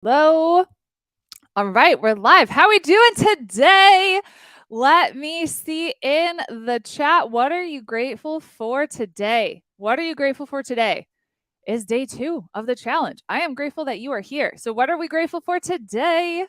Hello. All right, we're live. How are we doing today? Let me see in the chat. What are you grateful for today? What are you grateful for today? Is day 2 of the challenge. I am grateful that you are here. So what are we grateful for today?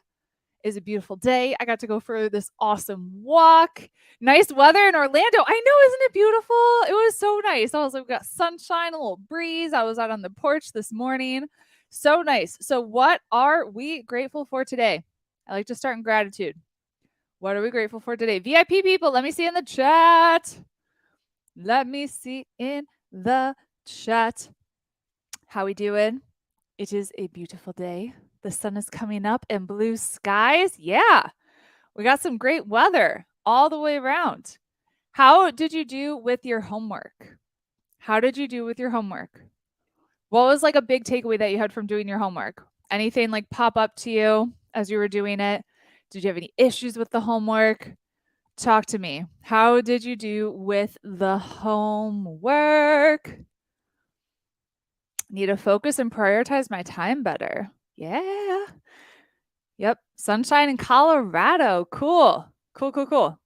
Is a beautiful day. I got to go for this awesome walk. Nice weather in Orlando. I know, isn't it beautiful? It was so nice. I was like, we got sunshine, a little breeze. I was out on the porch this morning. So nice. So, what are we grateful for today? I like to start in gratitude. What are we grateful for today? VIP people, let me see in the chat. Let me see in the chat. How we doing? It is a beautiful day. The sun is coming up and blue skies. Yeah, we got some great weather all the way around. How did you do with your homework? How did you do with your homework? What was like a big takeaway that you had from doing your homework? Anything like pop up to you as you were doing it? Did you have any issues with the homework? Talk to me. How did you do with the homework? Need to focus and prioritize my time better. Yeah. Yep. Sunshine in Colorado. Cool. Cool.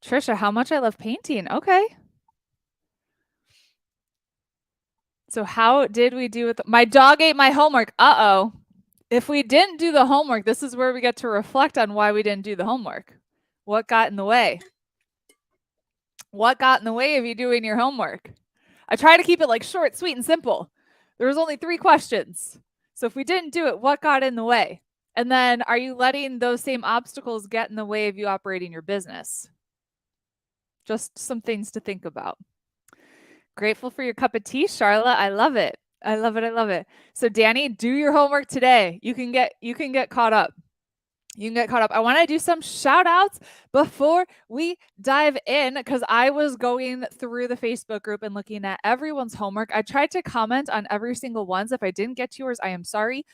Trisha, how much I love painting. Okay. So how did we do with my dog ate my homework? Uh-oh. If we didn't do the homework, this is where we get to reflect on why we didn't do the homework. What got in the way? What got in the way of you doing your homework? I try to keep it like short, sweet, and simple. There was only 3 questions. So if we didn't do it, what got in the way? And then are you letting those same obstacles get in the way of you operating your business? Just some things to think about. Grateful for your cup of tea, Charlotte. I love it. I love it. So Danny, do your homework today. You can get caught up. I want to do some shout outs before we dive in because I was going through the Facebook group and looking at everyone's homework. I tried to comment on every single one. So if I didn't get to yours, I am sorry.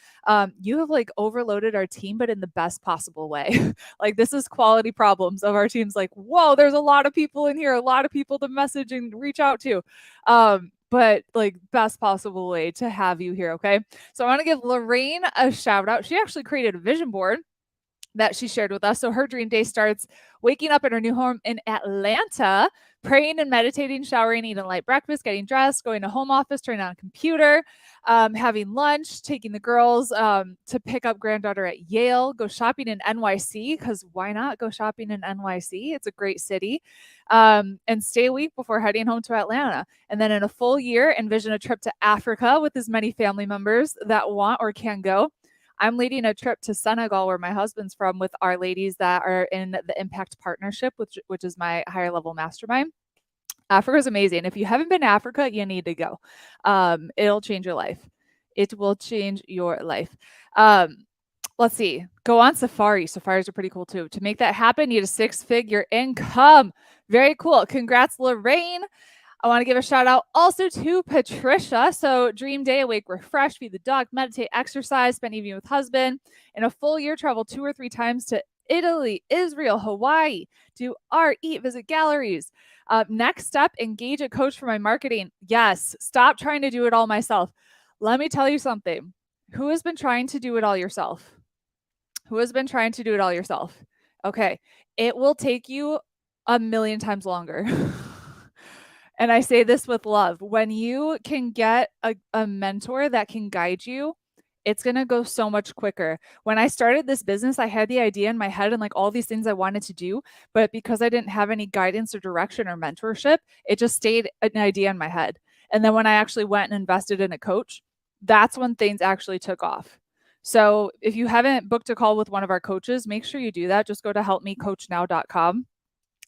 You have like overloaded our team, but in the best possible way. Like this is quality problems of our teams. Like, whoa, there's a lot of people in here, a lot of people to message and reach out to. But like best possible way to have you here. Okay. So I want to give Lorraine a shout out. She actually created a vision board that she shared with us. So her dream day starts waking up in her new home in Atlanta, praying and meditating, showering, eating a light breakfast, getting dressed, going to home office, turning on a computer, having lunch, taking the girls to pick up granddaughter at Yale, go shopping in NYC, because why not go shopping in NYC? It's a great city. And stay a week before heading home to Atlanta. And then in a full year, envision a trip to Africa with as many family members that want or can go. I'm leading a trip to Senegal, where my husband's from, with our ladies that are in the Impact Partnership, which is my higher level mastermind. Africa is amazing. If you haven't been to Africa, you need to go. It'll change your life. It will change your life. Let's see. Go on safari. Safaris are pretty cool too. To make that happen, you need a 6-figure income. Very cool. Congrats, Lorraine. I want to give a shout out also to Patricia. So dream day, awake, refresh, feed the dog, meditate, exercise, spend evening with husband. In a full year, travel 2 or 3 times to Italy, Israel, Hawaii, do art, eat, visit galleries. Next step, engage a coach for my marketing. Yes, stop trying to do it all myself. Let me tell you something. Who has been trying to do it all yourself? Who has been trying to do it all yourself? Okay, it will take you a million times longer. And I say this with love. When you can get a mentor that can guide you, it's going to go so much quicker. When I started this business, I had the idea in my head and like all these things I wanted to do, but because I didn't have any guidance or direction or mentorship, it just stayed an idea in my head. And then when I actually went and invested in a coach, that's when things actually took off. So if you haven't booked a call with one of our coaches, make sure you do that. Just go to helpmecoachnow.com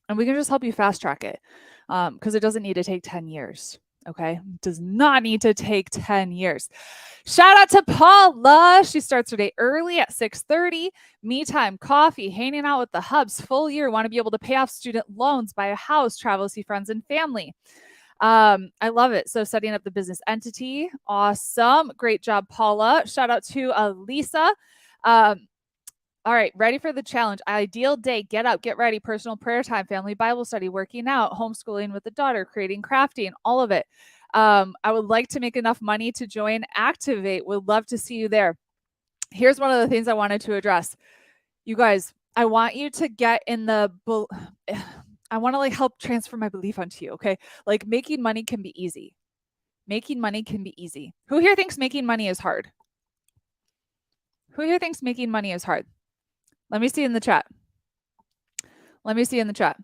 and we can just help you fast track it. Because it doesn't need to take 10 years. Okay. It does not need to take 10 years. Shout out to Paula. She starts her day early at 6:30. Me time, coffee, hanging out with the hubs, full year. Want to be able to pay off student loans, buy a house, travel, see friends and family. I love it. So setting up the business entity. Awesome. Great job, Paula. Shout out to Lisa. All right, ready for the challenge. Ideal day, get up, get ready, personal prayer time, family Bible study, working out, homeschooling with the daughter, creating, crafting, all of it. I would like to make enough money to join Activate. Would love to see you there. Here's one of the things I wanted to address. You guys, I want you to get in the I want to like help transfer my belief onto you, okay? Like making money can be easy. Making money can be easy. Who here thinks making money is hard? Who here thinks making money is hard? Let me see in the chat. Let me see in the chat.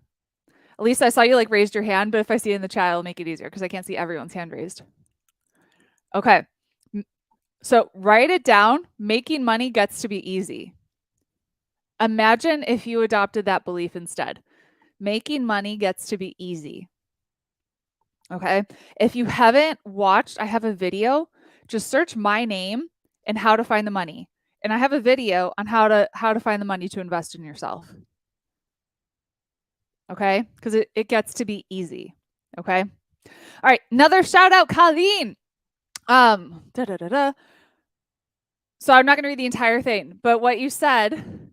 At least I saw you like raised your hand, but if I see it in the chat, it'll make it easier because I can't see everyone's hand raised. Okay. So write it down. Making money gets to be easy. Imagine if you adopted that belief instead. Making money gets to be easy. Okay. If you haven't watched, I have a video. Just search my name and how to find the money. And I have a video on how to find the money to invest in yourself. Okay. Because it gets to be easy. Okay. All right. Another shout out, Colleen. So I'm not going to read the entire thing, but what you said,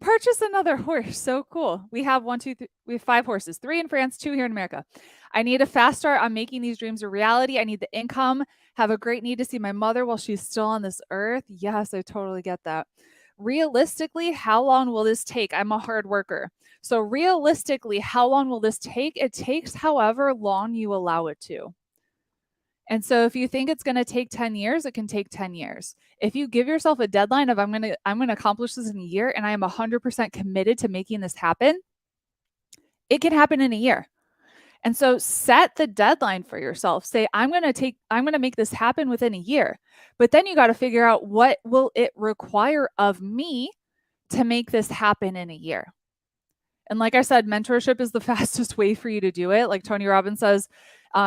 purchase another horse. So cool. We have 5 horses, 3 in France, 2 here in America. I need a fast start on making these dreams a reality. I need the income, have a great need to see my mother while she's still on this earth. Yes, I totally get that. Realistically, how long will this take? I'm a hard worker. So realistically, how long will this take? It takes however long you allow it to. And so if you think it's going to take 10 years, it can take 10 years. If you give yourself a deadline of I'm going to accomplish this in a year and I am 100% committed to making this happen, it can happen in a year. And so set the deadline for yourself. Say I'm going to make this happen within a year. But then you got to figure out what will it require of me to make this happen in a year. And like I said, mentorship is the fastest way for you to do it. Like Tony Robbins says,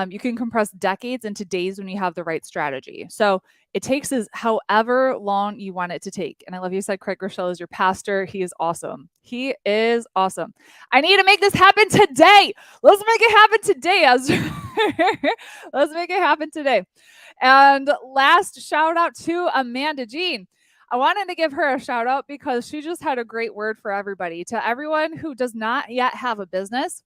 you can compress decades into days when you have the right strategy. So it takes however long you want it to take. And I love you said Craig Rochelle is your pastor. He is awesome. He is awesome. I need to make this happen today. Let's make it happen today. Let's make it happen today. And last shout out to Amanda Jean. I wanted to give her a shout out because she just had a great word for everybody. To everyone who does not yet have a business,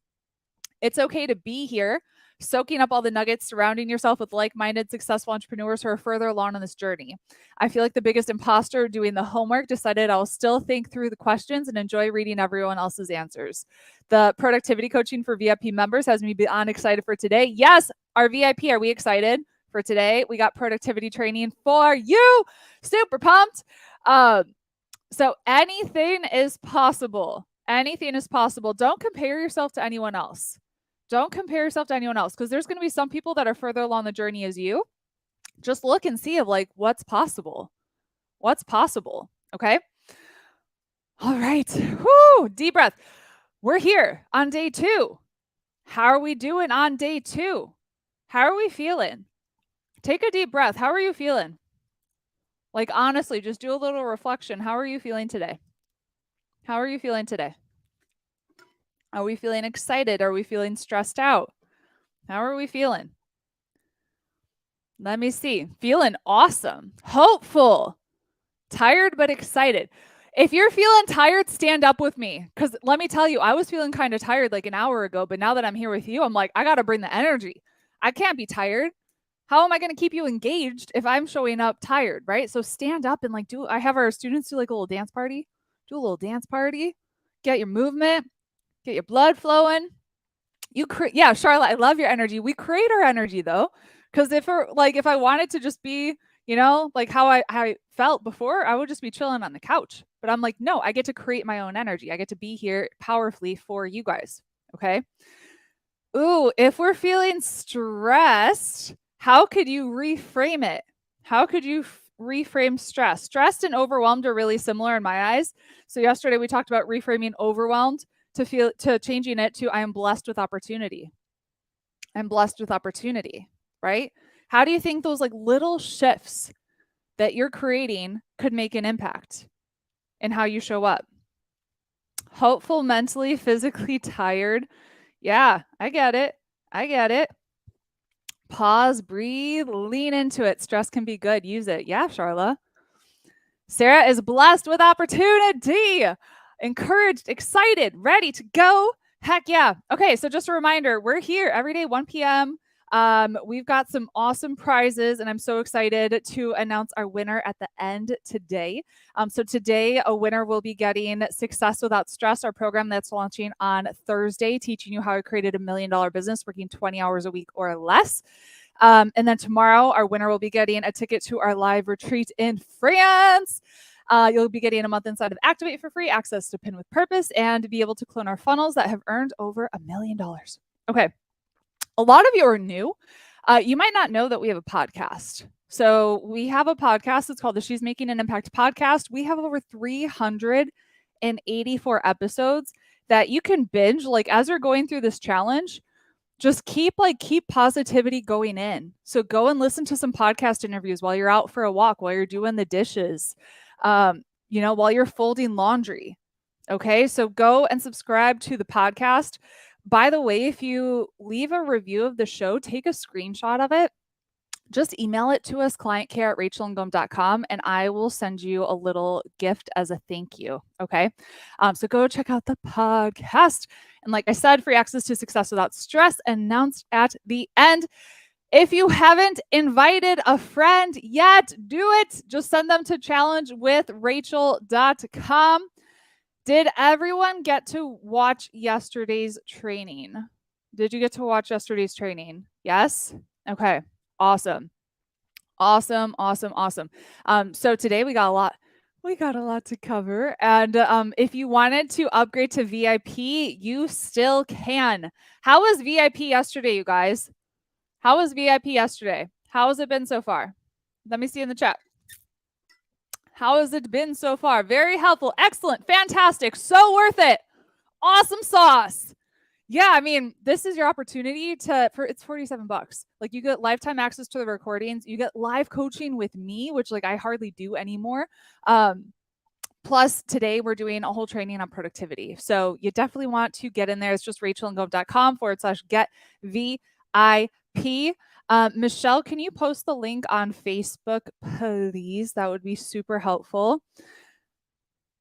it's okay to be here, soaking up all the nuggets, surrounding yourself with like-minded, successful entrepreneurs who are further along on this journey. I feel like the biggest imposter doing the homework decided I'll still think through the questions and enjoy reading everyone else's answers. The productivity coaching for VIP members has me beyond excited for today. Yes, our VIP, are we excited for today? We got productivity training for you. Super pumped. So anything is possible. Anything is possible. Don't compare yourself to anyone else. Don't compare yourself to anyone else because there's going to be some people that are further along the journey as you. Just look and see of like what's possible. What's possible. Okay. All right. Whoo, deep breath. We're here on day 2. How are we doing on day 2? How are we feeling? Take a deep breath. How are you feeling? Like honestly, just do a little reflection. How are you feeling today? How are you feeling today? Are we feeling excited? Are we feeling stressed out? How are we feeling? Let me see. Feeling awesome. Hopeful. Tired but excited. If you're feeling tired, stand up with me. Because let me tell you, I was feeling kind of tired like an hour ago. But now that I'm here with you, I'm like, I got to bring the energy. I can't be tired. How am I going to keep you engaged if I'm showing up tired, right? So stand up and like I have our students do like a little dance party. Do a little dance party. Get your movement. Get your blood flowing. Yeah, Charlotte, I love your energy. We create our energy though. Because if I wanted to just be, like how I felt before, I would just be chilling on the couch. But I'm like, no, I get to create my own energy. I get to be here powerfully for you guys. Okay. Ooh, if we're feeling stressed, how could you reframe it? How could you reframe stress? Stressed and overwhelmed are really similar in my eyes. So yesterday we talked about reframing overwhelmed to changing it to I am blessed with opportunity. I'm blessed with opportunity, right? How do you think those like little shifts that you're creating could make an impact in how you show up? Hopeful, mentally, physically tired. Yeah, I get it. I get it. Pause, breathe, lean into it. Stress can be good. Use it. Yeah, Charla. Sarah is blessed with opportunity. Encouraged, excited, ready to go. Heck yeah. Okay, so just a reminder, we're here every day, 1 p.m. We've got some awesome prizes, and I'm so excited to announce our winner at the end today. So today, a winner will be getting Success Without Stress, our program that's launching on Thursday, teaching you how to create a $1 million business working 20 hours a week or less. And then tomorrow, our winner will be getting a ticket to our live retreat in France. You'll be getting a month inside of Activate for free, access to Pin with Purpose, and be able to clone our funnels that have earned over $1 million. Okay. A lot of you are new. You might not know that we have a podcast. So we have a podcast. It's called the She's Making an Impact podcast. We have over 384 episodes that you can binge. Like as you're going through this challenge, just keep positivity going in. So go and listen to some podcast interviews while you're out for a walk, while you're doing the dishes, while you're folding laundry. Okay, so go and subscribe to the podcast. By the way, if you leave a review of the show, take a screenshot of it. Just email it to us, clientcare@rachelangome.com, and I will send you a little gift as a thank you. Okay. So go check out the podcast. And like I said, free access to Success Without Stress announced at the end. If you haven't invited a friend yet, do it. Just send them to challengewithrachel.com. Did everyone get to watch yesterday's training? Did you get to watch yesterday's training? Yes? Okay. Awesome. So today we got a lot to cover. And if you wanted to upgrade to VIP, you still can. How was VIP yesterday, you guys? How was VIP yesterday? How has it been so far? Let me see in the chat. How has it been so far? Very helpful. Excellent. Fantastic. So worth it. Awesome sauce. Yeah, I mean, this is your opportunity it's $47. Like you get lifetime access to the recordings. You get live coaching with me, which like I hardly do anymore. Plus today we're doing a whole training on productivity. So you definitely want to get in there. It's just rachelangome.com/get VIP. Michelle, can you post the link on Facebook, please? That would be super helpful.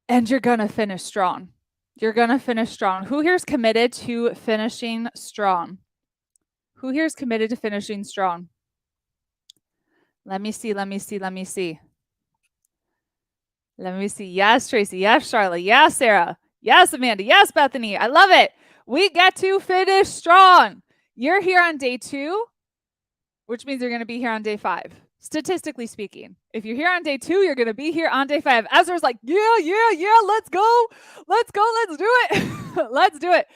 And you're going to finish strong. You're going to finish strong. Who here is committed to finishing strong? Who here is committed to finishing strong? Let me see. Yes, Tracy. Yes, Charlotte. Yes, Sarah. Yes, Amanda. Yes, Bethany. I love it. We get to finish strong. You're here on day 2. Which means you're going to be here on day 5. Statistically speaking, if you're here on day 2, you're going to be here on day 5. Ezra's like, yeah, let's go. Let's do it. Let's do it.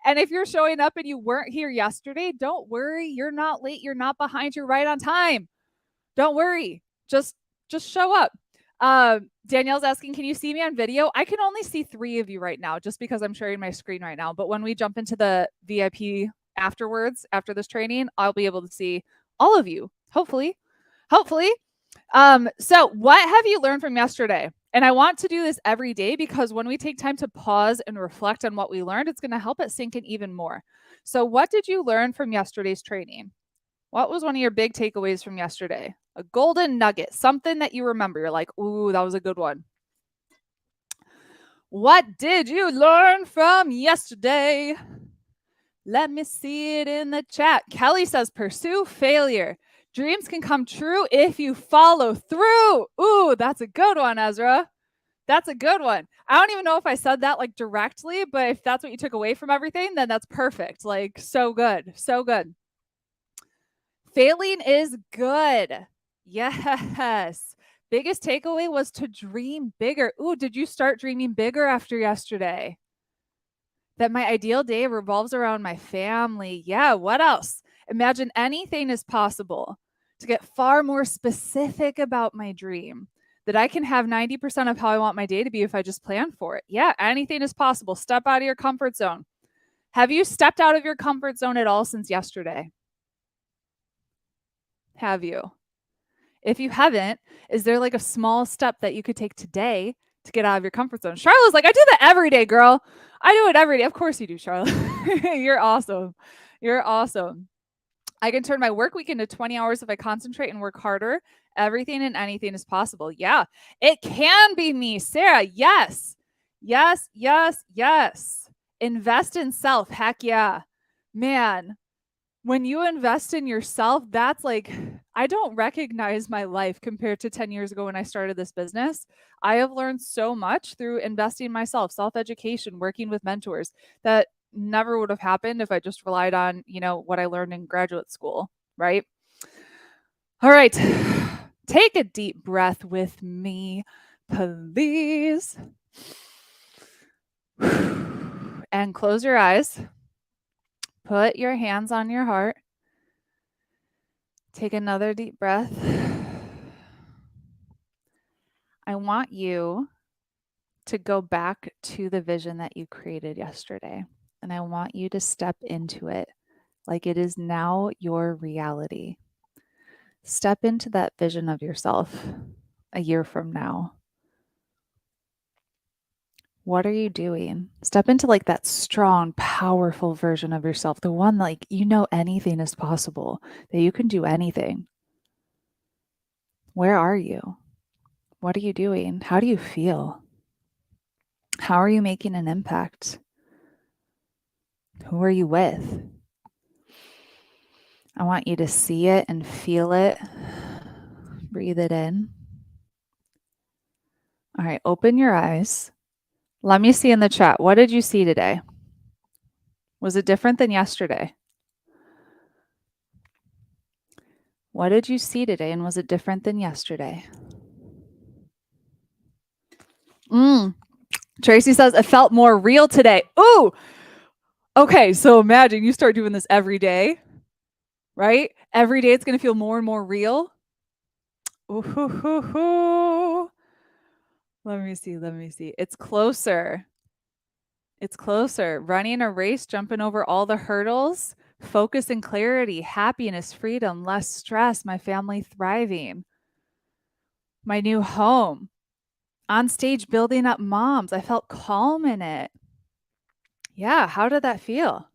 And if you're showing up and you weren't here yesterday, don't worry. You're not late. You're not behind. You're right on time. Don't worry. Just show up. Danielle's asking, can you see me on video? I can only see 3 of you right now just because I'm sharing my screen right now. But when we jump into the VIP afterwards, after this training, I'll be able to see all of you, hopefully. So what have you learned from yesterday? And I want to do this every day because when we take time to pause and reflect on what we learned, it's going to help it sink in even more. So what did you learn from yesterday's training? What was one of your big takeaways from yesterday? A golden nugget, something that you remember. You're like, ooh, that was a good one. What did you learn from yesterday? Let me see it in the chat. Kelly says, pursue failure. Dreams can come true if you follow through. Ooh, that's a good one, Ezra. That's a good one. I don't even know if I said that like directly, but if that's what you took away from everything, then that's perfect. Like so good. So good. Failing is good. Yes. Biggest takeaway was to dream bigger. Ooh, did you start dreaming bigger after yesterday? That my ideal day revolves around my family. Yeah, what else? Imagine anything is possible. To get far more specific about my dream. That I can have 90% of how I want my day to be if I just plan for it. Yeah, anything is possible. Step out of your comfort zone. Have you stepped out of your comfort zone at all since yesterday? Have you? If you haven't, is there like a small step that you could take today to get out of your comfort zone? Charlotte's like, I do that every day, girl. I do it every day. Of course you do, Charlotte. You're awesome. You're awesome. I can turn my work week into 20 hours if I concentrate and work harder. Everything and anything is possible. Yeah, it can be me. Sarah, yes. Invest in self. Heck yeah. Man, When you invest in yourself, that's like, I don't recognize my life compared to 10 years ago when I started this business. I have learned so much through investing in myself, self-education, working with mentors that never would have happened if I just relied on, what I learned in graduate school, right? All right. Take a deep breath with me, please. And close your eyes. Put your hands on your heart. Take another deep breath. I want you to go back to the vision that you created yesterday, and I want you to step into it like it is now your reality. Step into that vision of yourself a year from now. What are you doing? Step into like that strong, powerful version of yourself, the one like anything is possible, that you can do anything. Where are you? What are you doing? How do you feel? How are you making an impact? Who are you with? I want you to see it and feel it. Breathe it in. All right, open your eyes. Let me see in the chat. What did you see today? Was it different than yesterday? What did you see today, and was it different than yesterday? Tracy says, it felt more real today. Ooh! Okay, so imagine you start doing this every day, right? Every day it's going to feel more and more real. Ooh. Let me see. It's closer. Running a race, jumping over all the hurdles, focus and clarity, happiness, freedom, less stress, my family thriving, my new home, on stage building up moms. I felt calm in it. Yeah, how did that feel?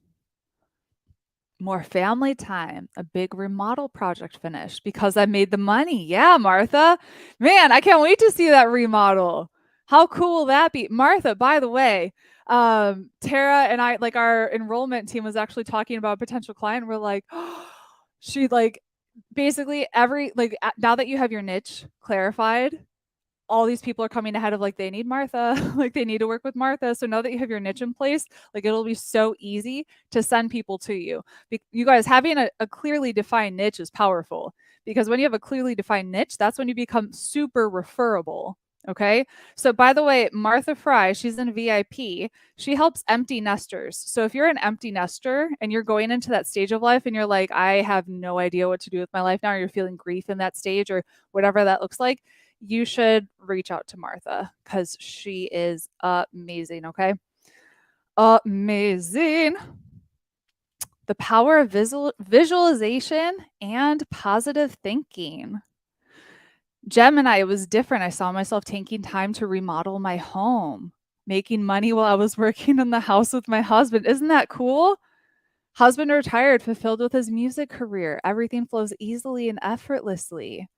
More family time, a big remodel project finished because I made the money. Yeah, Martha. Man, I can't wait to see that remodel. How cool will that be? Martha, by the way, Tara and I, like our enrollment team was actually talking about a potential client. We're like, she like basically now that you have your niche clarified, all these people are coming ahead of like they need Martha, like they need to work with Martha. So now that you have your niche in place, like it'll be so easy to send people to you. You guys, having a clearly defined niche is powerful, because when you have a clearly defined niche, that's when you become super referable. Okay. So by the way, Martha Fry, she's in VIP. She helps empty nesters. So if you're an empty nester and you're going into that stage of life and you're like, I have no idea what to do with my life now, or you're feeling grief in that stage or whatever that looks like, you should reach out to Martha because she is amazing. Okay. Amazing. The power of visualization and positive thinking. Gemini, it was different. I saw myself taking time to remodel my home, making money while I was working in the house with my husband. Isn't that cool? Husband retired, fulfilled with his music career. Everything flows easily and effortlessly.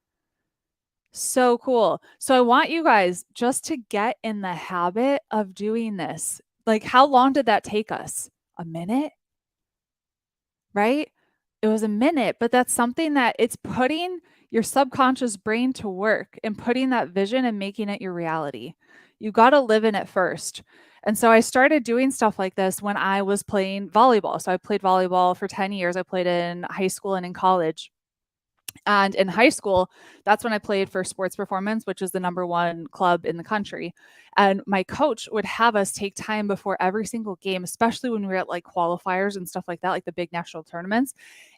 So cool. So I want you guys just to get in the habit of doing this. Like, how long did that take us? A minute? Right? It was a minute, but that's something that it's putting your subconscious brain to work and putting that vision and making it your reality. You got to live in it first. And so I started doing stuff like this when I was playing volleyball. So I played volleyball for 10 years. I played in high school and in college. And in high school, that's when I played for Sports Performance, which is the #1 club in the country. And my coach would have us take time before every single game, especially when we were at like qualifiers and stuff like that, like the big national tournaments.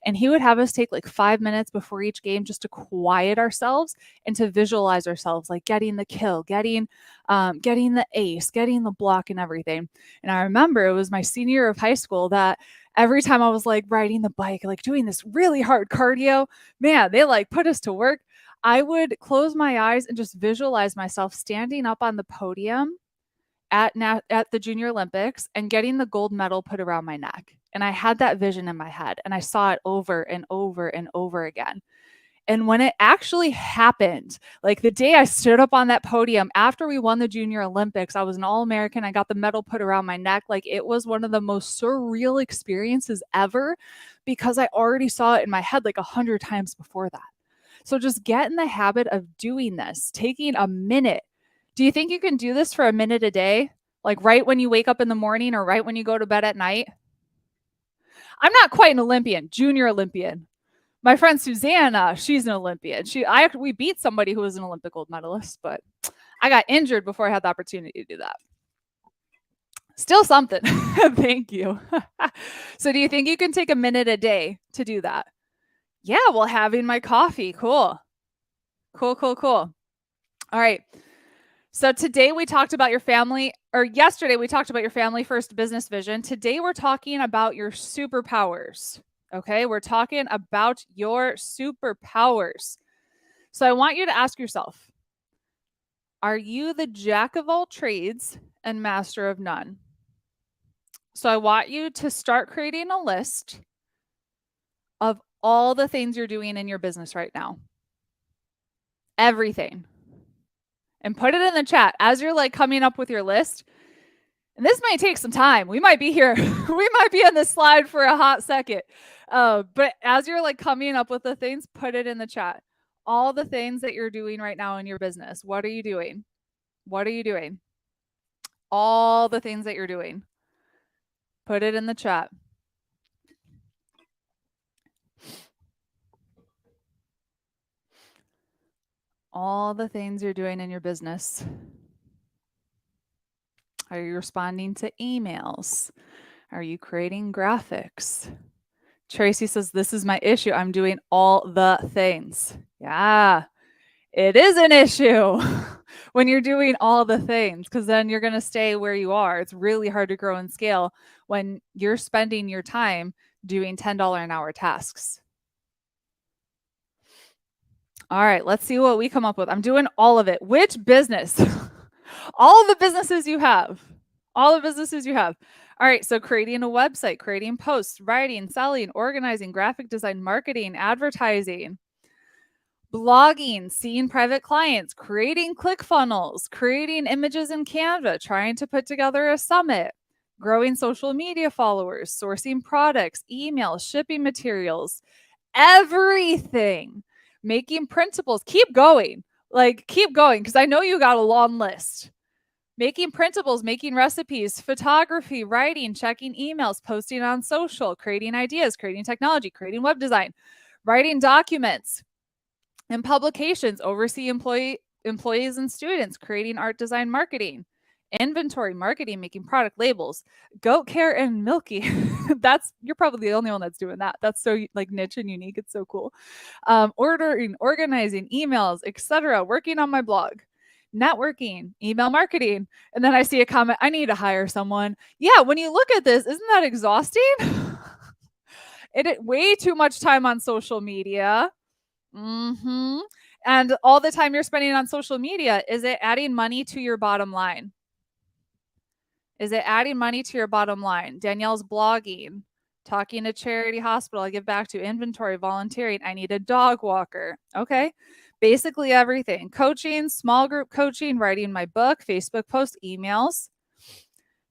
And he would have us take like 5 minutes before each game just to quiet ourselves and to visualize ourselves, like getting the kill, getting the ace, getting the block and everything. And I remember it was my senior year of high school that every time I was like riding the bike, like doing this really hard cardio, man, they like put us to work. I would close my eyes and just visualize myself standing up on the podium at the Junior Olympics and getting the gold medal put around my neck. And I had that vision in my head and I saw it over and over and over again. And when it actually happened, like the day I stood up on that podium after we won the Junior Olympics, I was an All-American. I got the medal put around my neck. Like it was one of the most surreal experiences ever because I already saw it in my head like 100 times before that. So just get in the habit of doing this, taking a minute. Do you think you can do this for a minute a day? Like right when you wake up in the morning or right when you go to bed at night? I'm not quite an Olympian, junior Olympian. My friend Susanna, she's an Olympian. We beat somebody who was an Olympic gold medalist, but I got injured before I had the opportunity to do that. Still something. Thank you. So do you think you can take a minute a day to do that? Yeah, well, having my coffee. Cool. Cool. All right. So today we talked about your family, or yesterday we talked about your family first business vision. Today we're talking about your superpowers. Okay, we're talking about your superpowers. So I want you to ask yourself, are you the jack of all trades and master of none? So I want you to start creating a list of all the things you're doing in your business right now. Everything. And put it in the chat as you're like coming up with your list. And this might take some time. We might be here. We might be on this slide for a hot second. But as you're like coming up with the things, put it in the chat. All the things that you're doing right now in your business. What are you doing? What are you doing? All the things that you're doing. Put it in the chat. All the things you're doing in your business. Are you responding to emails? Are you creating graphics? Tracy says, this is my issue. I'm doing all the things. Yeah, it is an issue when you're doing all the things because then you're going to stay where you are. It's really hard to grow and scale when you're spending your time doing $10 an hour tasks. All right, let's see what we come up with. I'm doing all of it. Which business? All the businesses you have. All the businesses you have. All right, so creating a website, creating posts, writing, selling, organizing, graphic design, marketing, advertising, blogging, seeing private clients, creating ClickFunnels, creating images in Canva, trying to put together a summit, growing social media followers, sourcing products, emails, shipping materials, everything, making printables. Keep going. Like, keep going because I know you got a long list. Making printables, making recipes, photography, writing, checking emails, posting on social, creating ideas, creating technology, creating web design, writing documents and publications, oversee employees and students, creating art design marketing, inventory marketing, making product labels, goat care and milky. You're probably the only one that's doing that. That's so like niche and unique. It's so cool. Ordering, organizing, emails, etc. Working on my blog, networking, email marketing. And then I see a comment, I need to hire someone. Yeah, when you look at this, isn't that exhausting? Way too much time on social media. And all the time you're spending on social media, is it adding money to your bottom line? Is it adding money to your bottom line? Danielle's blogging, talking to charity hospital, I give back to inventory, volunteering. I need a dog walker. Okay. Basically everything. Coaching, small group coaching, writing my book, Facebook posts, emails.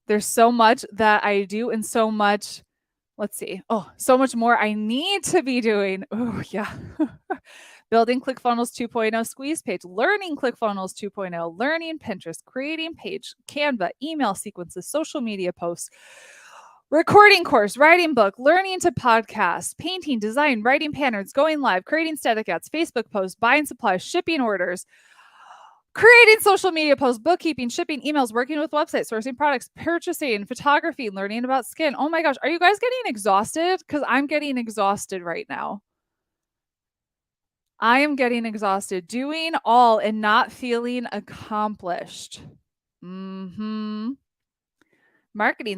There's so much that I do and so much, let's see. Oh, so much more I need to be doing. Oh, yeah. Building ClickFunnels 2.0 squeeze page, learning ClickFunnels 2.0, learning Pinterest, creating page, Canva, email sequences, social media posts, recording course, writing book, learning to podcast, painting, design, writing patterns, going live, creating static ads, Facebook posts, buying supplies, shipping orders, creating social media posts, bookkeeping, shipping, emails, working with websites, sourcing products, purchasing, photography, learning about skin. Oh my gosh, are you guys getting exhausted? Because I'm getting exhausted right now. I am getting exhausted doing all and not feeling accomplished. Marketing,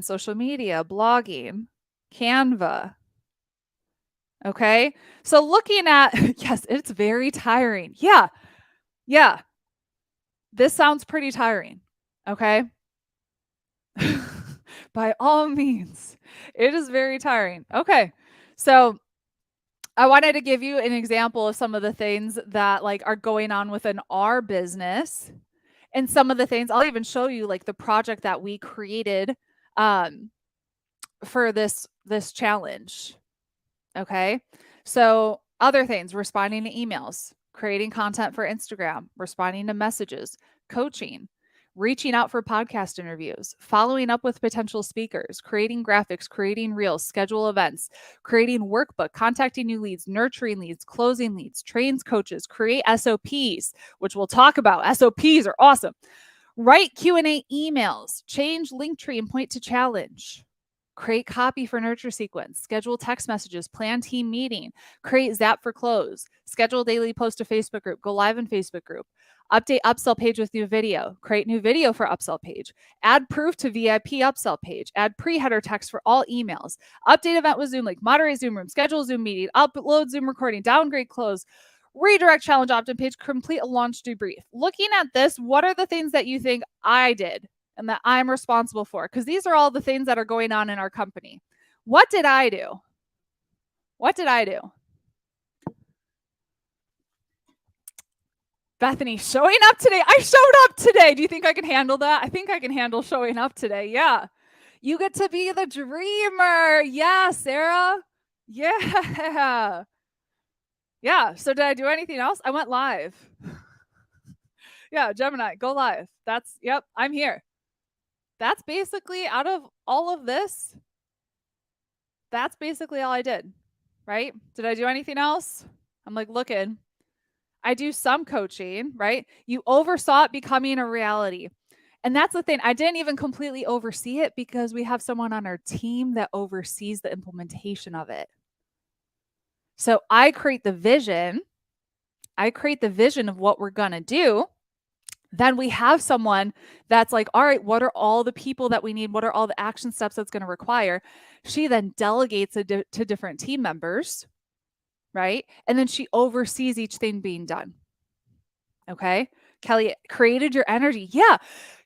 social media, blogging, Canva. Okay. So looking at, yes, it's very tiring. Yeah. This sounds pretty tiring. Okay. By all means, it is very tiring. Okay. So I wanted to give you an example of some of the things that like are going on within our business, and some of the things I'll even show you like the project that we created for this challenge. Okay. So other things, responding to emails, creating content for Instagram, responding to messages, coaching, reaching out for podcast interviews, following up with potential speakers, creating graphics, creating reels, schedule events, creating workbook, contacting new leads, nurturing leads, closing leads, trains coaches, create SOPs, which we'll talk about. SOPs are awesome. Write Q&A emails, change Linktree and point to challenge. Create copy for nurture sequence, schedule text messages, plan team meeting, create Zap for close, schedule daily post to Facebook group, go live in Facebook group, update upsell page with new video, create new video for upsell page, add proof to VIP upsell page, add pre-header text for all emails, update event with Zoom link, moderate Zoom room, schedule Zoom meeting, upload Zoom recording, downgrade close, redirect challenge opt-in page, complete a launch debrief. Looking at this, what are the things that you think I did and that I'm responsible for? Because these are all the things that are going on in our company. What did I do? What did I do? Bethany, showing up today. I showed up today. Do you think I can handle that? I think I can handle showing up today. Yeah. You get to be the dreamer. Yeah, Sarah. Yeah. Yeah. So did I do anything else? I went live. Yeah, Gemini, go live. Yep, I'm here. That's basically out of all of this, that's basically all I did, right? Did I do anything else? I'm like looking. I do some coaching, right? You oversaw it becoming a reality. And that's the thing. I didn't even completely oversee it because we have someone on our team that oversees the implementation of it. So I create the vision. I create the vision of what we're going to do. Then we have someone that's like, all right, what are all the people that we need? What are all the action steps that's going to require? She then delegates it to different team members, right? And then she oversees each thing being done. Okay. Kelly, created your energy. Yeah.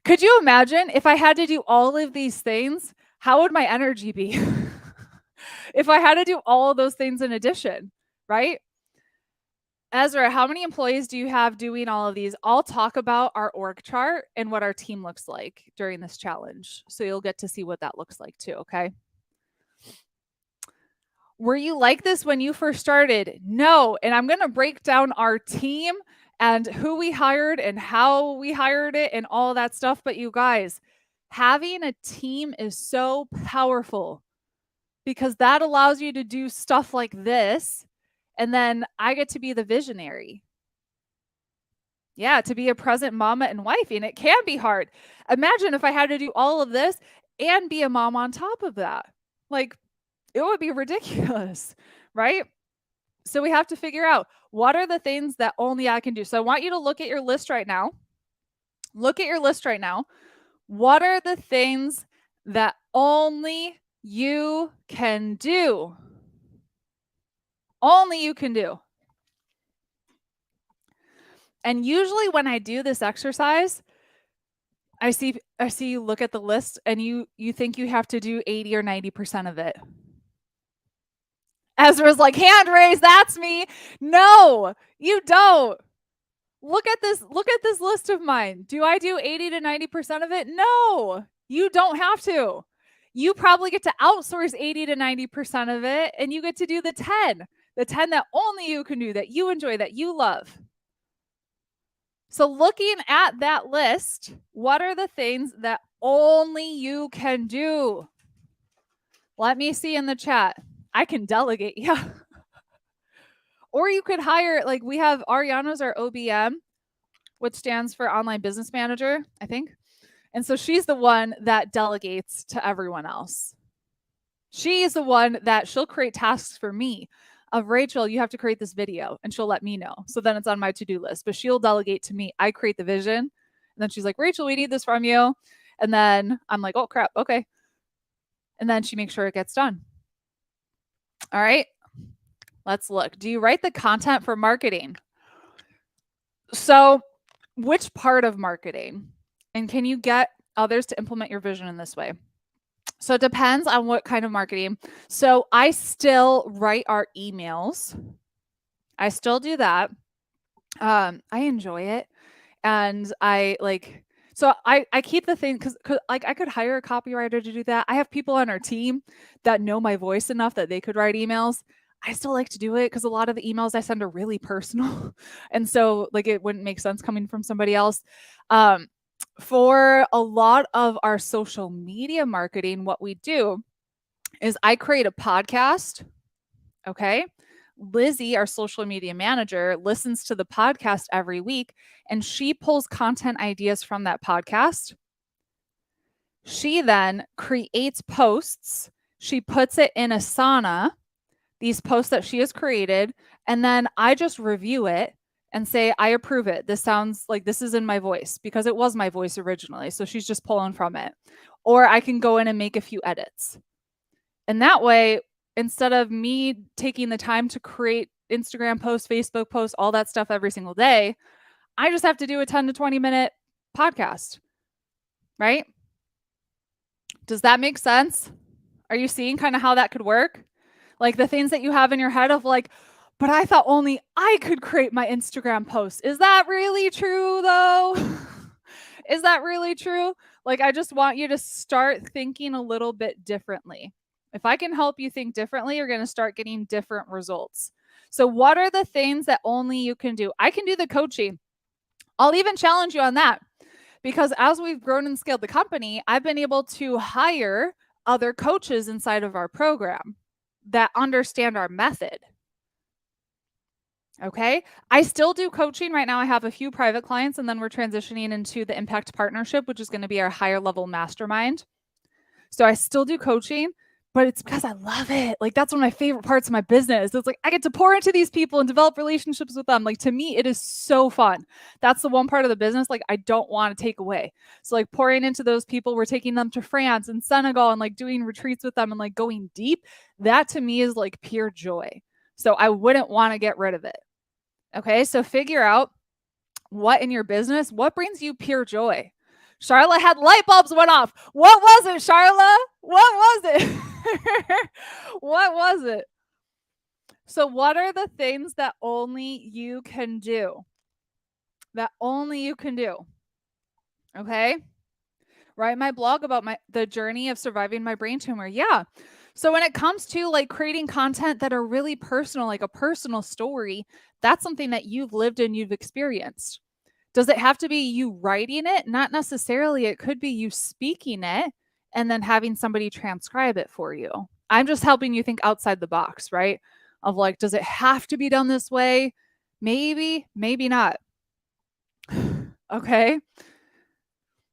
Could you imagine if I had to do all of these things? How would my energy be? If I had to do all of those things in addition, right? Ezra, how many employees do you have doing all of these? I'll talk about our org chart and what our team looks like during this challenge. So you'll get to see what that looks like too, okay? Were you like this when you first started? No. And I'm going to break down our team and who we hired and how we hired it and all that stuff. But you guys, having a team is so powerful because that allows you to do stuff like this. And then I get to be the visionary. Yeah, to be a present mama and wife. And it can be hard. Imagine if I had to do all of this and be a mom on top of that. Like, it would be ridiculous, right? So we have to figure out what are the things that only I can do. So I want you to look at your list right now. Look at your list right now. What are the things that only you can do? Only you can do. And usually when I do this exercise, I see you look at the list and you think you have to do 80 or 90% of it. Ezra's like, hand raise, that's me. No, you don't. Look at this list of mine. Do I do 80 to 90% of it? No, you don't have to. You probably get to outsource 80 to 90% of it, and you get to do the 10 that only you can do, that you enjoy, that you love. So looking at that list, what are the things that only you can do? Let me see in the chat. I can delegate. Yeah. Or you could hire, like we have Ariana's our OBM, which stands for Online Business Manager, I think. And so she's the one that delegates to everyone else. She is the one that she'll create tasks for me of Rachel, you have to create this video, and she'll let me know. So then it's on my to-do list, but she'll delegate to me. I create the vision. And then she's like, Rachel, we need this from you. And then I'm like, oh crap. Okay. And then she makes sure it gets done. All right. Let's look. Do you write the content for marketing? So which part of marketing? And can you get others to implement your vision in this way? So it depends on what kind of marketing. So I still write our emails. I still do that. I enjoy it. And I keep the thing because like I could hire a copywriter to do that. I have people on our team that know my voice enough that they could write emails. I still like to do it because a lot of the emails I send are really personal. And so like it wouldn't make sense coming from somebody else. For a lot of our social media marketing, what we do is I create a podcast. Okay. Lizzie, our social media manager, listens to the podcast every week and she pulls content ideas from that podcast. She then creates posts. She puts it in Asana, these posts that she has created, and then I just review it and say, I approve it. This sounds like this is in my voice because it was my voice originally. So she's just pulling from it. Or I can go in and make a few edits. And that way, instead of me taking the time to create Instagram posts, Facebook posts, all that stuff every single day, I just have to do a 10 to 20 minute podcast, right? Does that make sense? Are you seeing kind of how that could work? Like the things that you have in your head of like, but I thought only I could create my Instagram posts. Is that really true though? Is that really true? Like, I just want you to start thinking a little bit differently. If I can help you think differently, you're going to start getting different results. So what are the things that only you can do? I can do the coaching. I'll even challenge you on that because as we've grown and scaled the company, I've been able to hire other coaches inside of our program that understand our method. Okay. I still do coaching right now. I have a few private clients and then we're transitioning into the impact partnership, which is going to be our higher level mastermind. So I still do coaching, but it's because I love it. Like that's one of my favorite parts of my business. It's like I get to pour into these people and develop relationships with them. Like to me, it is so fun. That's the one part of the business like I don't want to take away. So like pouring into those people, we're taking them to France and Senegal and like doing retreats with them and like going deep. That to me is like pure joy. So I wouldn't want to get rid of it. Okay, so figure out what in your business, what brings you pure joy. Charlotte had light bulbs went off. What was it, Charlotte? What was it? What was it? So what are the things that only you can do? That only you can do. Okay? Write my blog about the journey of surviving my brain tumor. Yeah. So when it comes to like creating content that are really personal, like a personal story, that's something that you've lived and you've experienced. Does it have to be you writing it? Not necessarily. It could be you speaking it and then having somebody transcribe it for you. I'm just helping you think outside the box, right? Of like, does it have to be done this way? Maybe, maybe not. Okay.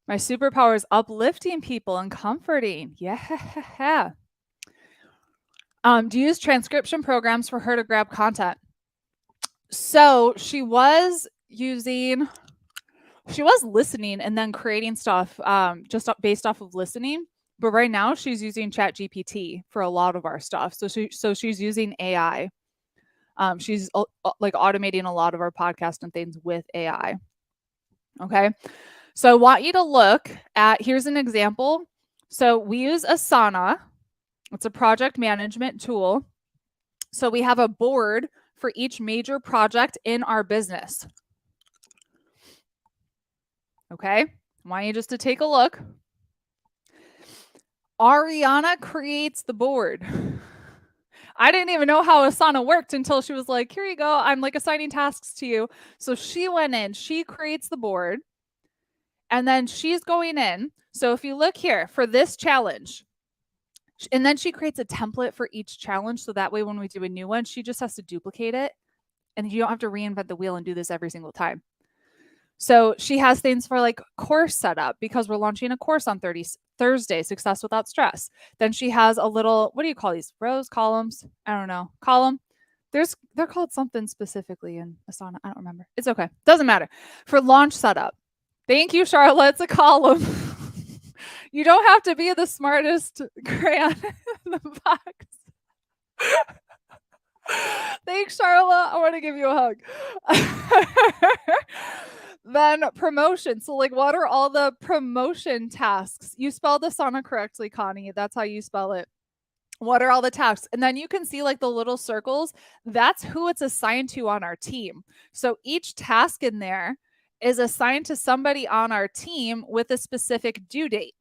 My superpower is uplifting people and comforting. Yeah. Do you use transcription programs for her to grab content? So she was listening and then creating stuff just based off of listening. But right now she's using ChatGPT for a lot of our stuff. So she's using AI. She's like automating a lot of our podcast and things with AI. Okay. So I want you to look at, here's an example. So we use Asana. It's a project management tool. So we have a board for each major project in our business. Okay. I want you just to take a look. Ariana creates the board. I didn't even know how Asana worked until she was like, here you go. I'm like assigning tasks to you. So she went in, she creates the board, and then she's going in. So if you look here for this challenge, and then she creates a template for each challenge. So that way, when we do a new one, she just has to duplicate it. And you don't have to reinvent the wheel and do this every single time. So she has things for like course setup because we're launching a course on Thursday, Success Without Stress. Then she has a little, what do you call these? Rows, columns? I don't know. Column. They're called something specifically in Asana. I don't remember. It's okay. Doesn't matter. For launch setup. Thank you, Charlotte. It's a column. You don't have to be the smartest crayon in the box. Thanks, Charlotte. I want to give you a hug. Then promotion. So like, what are all the promotion tasks? You spelled Asana correctly, Connie. That's how you spell it. What are all the tasks? And then you can see like the little circles. That's who it's assigned to on our team. So each task in there is assigned to somebody on our team with a specific due date.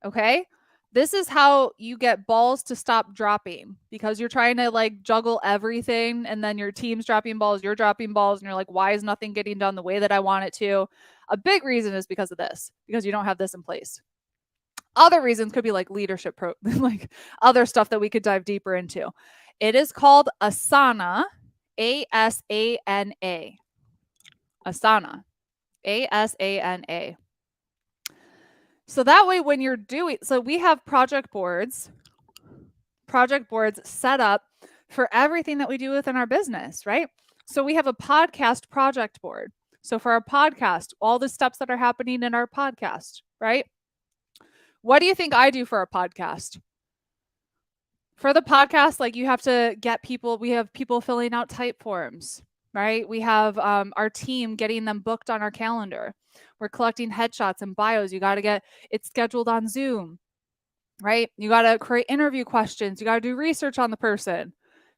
Okay? This is how you get balls to stop dropping, because you're trying to like juggle everything, and then your team's dropping balls, you're dropping balls, and you're like, why is nothing getting done the way that I want it to? A big reason is because of this, because you don't have this in place. Other reasons could be like leadership like other stuff that we could dive deeper into. It is called Asana, A-S-A-N-A. Asana, A-S-A-N-A. So that way when you're doing, so we have project boards set up for everything that we do within our business, right? So we have a podcast project board. So for our podcast, all the steps that are happening in our podcast, right? What do you think I do for a podcast? For the podcast, like you have to get people, we have people filling out type forms, right? We have our team getting them booked on our calendar. We're collecting headshots and bios. You got to get it scheduled on Zoom, right? You got to create interview questions. You got to do research on the person.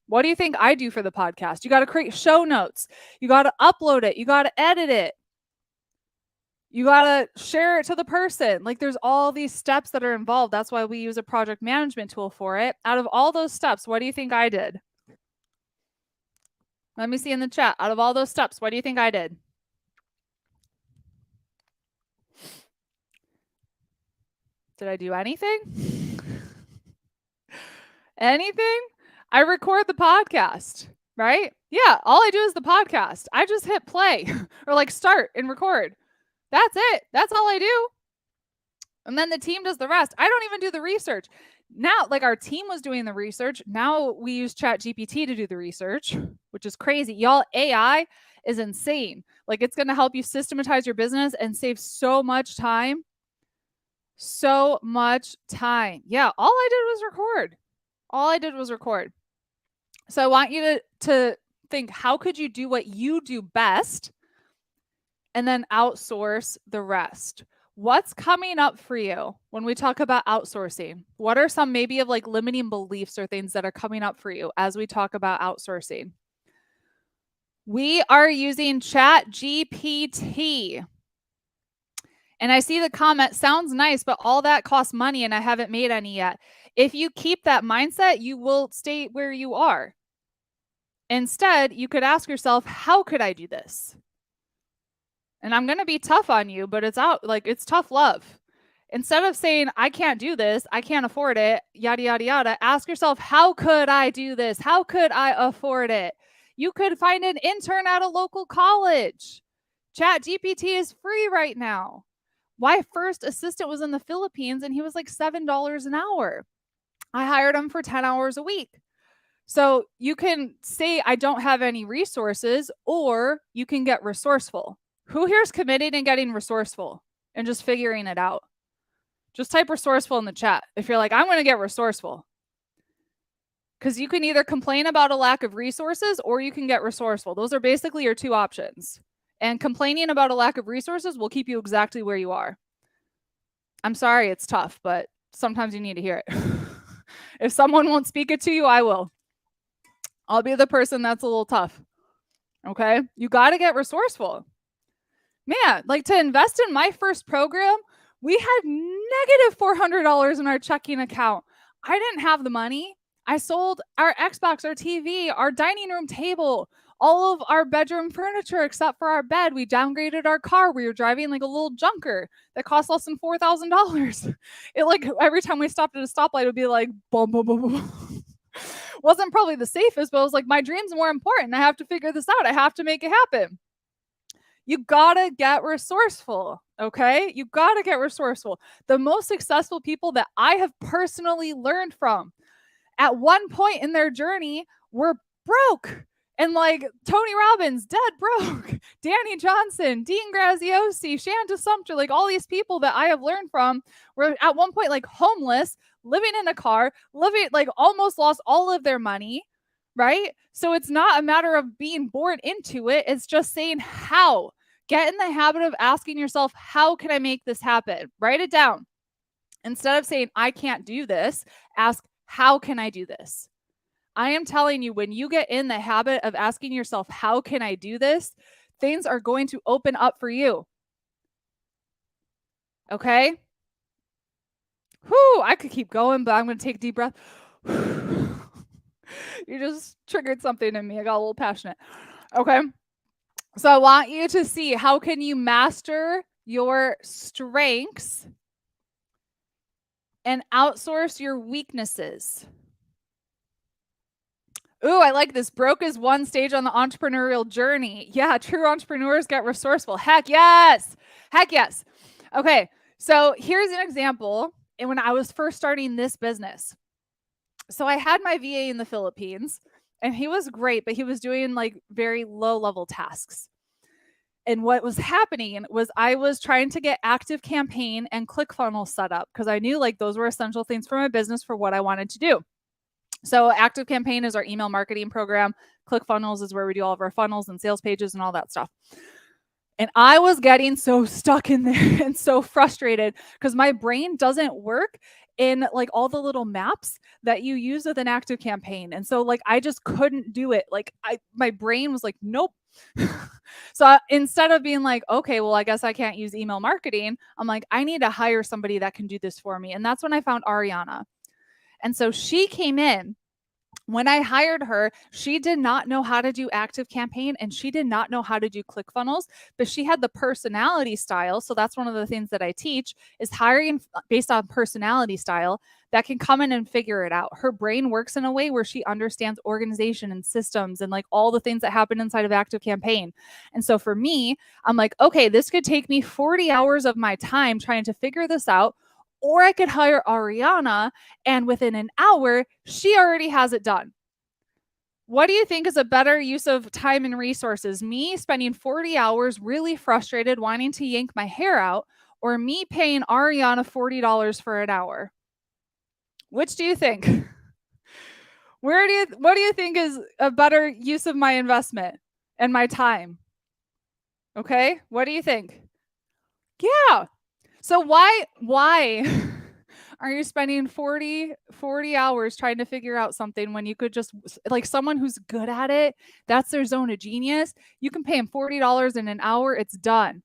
What do you think I do for the podcast? You got to create show notes. You got to upload it. You got to edit it. You got to share it to the person. Like there's all these steps that are involved. That's why we use a project management tool for it. Out of all those steps, what do you think I did? Let me see in the chat. Out of all those steps, what do you think I did? Did I do anything? Anything? I record the podcast, right? Yeah, all I do is the podcast. I just hit play or like start and record. That's it. That's all I do. And then the team does the rest. I don't even do the research. Now, like our team was doing the research. Now we use ChatGPT to do the research, which is crazy. Y'all, AI is insane. Like it's going to help you systematize your business and save so much time. So much time. Yeah, all I did was record. All I did was record. So I want you to think, how could you do what you do best and then outsource the rest? What's coming up for you when we talk about outsourcing? What are some maybe of like limiting beliefs or things that are coming up for you as we talk about outsourcing? We are using ChatGPT. And I see the comment, sounds nice, but all that costs money and I haven't made any yet. If you keep that mindset, you will stay where you are. Instead, you could ask yourself, how could I do this? And I'm going to be tough on you, but it's tough love. Instead of saying, I can't do this, I can't afford it, yada, yada, yada, ask yourself, how could I do this? How could I afford it? You could find an intern at a local college. ChatGPT is free right now. My first assistant was in the Philippines and he was like $7 an hour. I hired him for 10 hours a week. So you can say, I don't have any resources, or you can get resourceful. Who here is committed and getting resourceful and just figuring it out? Just type resourceful in the chat if you're like, I'm going to get resourceful. Because you can either complain about a lack of resources or you can get resourceful. Those are basically your two options. And complaining about a lack of resources will keep you exactly where you are. I'm sorry, it's tough, but sometimes you need to hear it. If someone won't speak it to you, I will. I'll be the person that's a little tough. Okay? You got to get resourceful. Man, like to invest in my first program, we had negative $400 in our checking account. I didn't have the money. I sold our Xbox, our TV, our dining room table, all of our bedroom furniture except for our bed. We downgraded our car. We were driving like a little junker that cost less than $4,000. It like every time we stopped at a stoplight, it would be like boom, boom, boom, boom. Wasn't probably the safest, but I was like, my dream's more important. I have to figure this out. I have to make it happen. You gotta get resourceful, okay? You gotta get resourceful. The most successful people that I have personally learned from at one point in their journey were broke. And like Tony Robbins, dead broke. Danny Johnson, Dean Graziosi, Shanta Sumter, like all these people that I have learned from were at one point like homeless, living in a car, living like almost lost all of their money, right? So it's not a matter of being born into it. It's just saying how. Get in the habit of asking yourself, how can I make this happen? Write it down. Instead of saying, I can't do this, ask, how can I do this? I am telling you, when you get in the habit of asking yourself, how can I do this? Things are going to open up for you. Okay? Whew, I could keep going, but I'm going to take a deep breath. You just triggered something in me. I got a little passionate. Okay. So I want you to see, how can you master your strengths and outsource your weaknesses? Ooh, I like this. Broke is one stage on the entrepreneurial journey. Yeah, true entrepreneurs get resourceful. Heck yes. Heck yes. Okay, so here's an example. And when I was first starting this business, so I had my VA in the Philippines, and he was great, but he was doing like very low level tasks. And what was happening was I was trying to get Active Campaign and ClickFunnels set up because I knew like those were essential things for my business for what I wanted to do. So Active Campaign is our email marketing program. ClickFunnels is where we do all of our funnels and sales pages and all that stuff. And I was getting so stuck in there and so frustrated because my brain doesn't work in like all the little maps that you use with an Active Campaign. And so like I just couldn't do it. Like my brain was like, nope. So instead of being like, okay, well, I guess I can't use email marketing, I'm like, I need to hire somebody that can do this for me. And that's when I found Ariana. And so she came in. When I hired her, she did not know how to do Active Campaign and she did not know how to do ClickFunnels, but she had the personality style. So that's one of the things that I teach is hiring based on personality style that can come in and figure it out. Her brain works in a way where she understands organization and systems and like all the things that happen inside of Active Campaign. And so for me, I'm like, okay, this could take me 40 hours of my time trying to figure this out. Or I could hire Ariana, and within an hour, she already has it done. What do you think is a better use of time and resources? Me spending 40 hours really frustrated, wanting to yank my hair out, or me paying Ariana $40 for an hour? Which do you think? What do you think is a better use of my investment and my time? Okay, what do you think? Yeah. So why are you spending 40 hours trying to figure out something when you could just, like, someone who's good at it, that's their zone of genius, you can pay them $40 in an hour, it's done.